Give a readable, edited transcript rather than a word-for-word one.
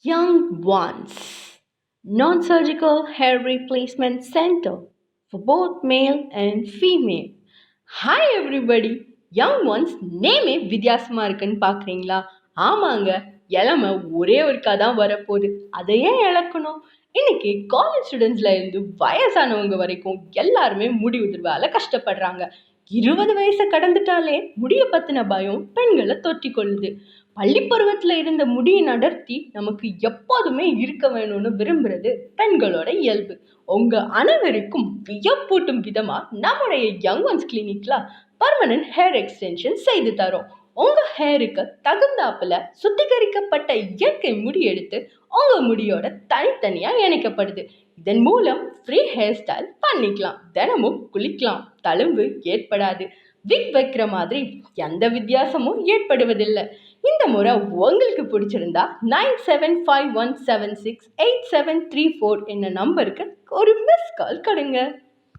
Young Ones Non Surgical Hair Replacement Center for both male and female. Hi everybody! Young Ones நேமே வித்தியாசமா இருக்குன்னு பார்க்குறீங்களா? ஆமாங்க, இளமை ஒரே ஒருக்கா தான் வரப்போகுது. அதை ஏன் இழக்கணும்? இன்னைக்கு காலேஜ் ஸ்டூடெண்ட்ஸ்ல இருந்து வயசானவங்க வரைக்கும் எல்லாருமே முடி உதிர்வால கஷ்டப்படுறாங்க. 20 வயசை கடந்துட்டாலே முடிய பத்தின பயம் பெண்களை தொற்றி கொள்ளுது. பள்ளி பருவத்துல இருந்த முடியின் அடர்த்தி நமக்கு எப்போதுமே இருக்க வேணும்னு விரும்புறது பெண்களோட இயல்பு. உங்க அனைவருக்கும் வியப்பூட்டும் விதமா நம்முடைய யங் ஒன்ஸ் கிளினிக்ல பர்மனன்ட் ஹேர் எக்ஸ்டென்ஷன் செய்து தரோம். உங்க ஹேருக்கு தகுந்தாப்புல சுத்திகரிக்கப்பட்ட இயற்கை முடி எடுத்து உங்க முடியோட தனித்தனியா இணைக்கப்படுது. இதன் மூலம் ஃப்ரீ ஹேர் ஸ்டைல் பண்ணிக்கலாம். தினமும் குளிக்கலாம், தழும்பு ஏற்படாது. விக் வைக்கிற மாதிரி எந்த வித்தியாசமும் ஏற்படுவதில்லை. இந்த முறை உங்களுக்கு பிடிச்சிருந்தா 9751768734 என்ன நம்பருக்கு ஒரு மிஸ் கால் கொடுங்க.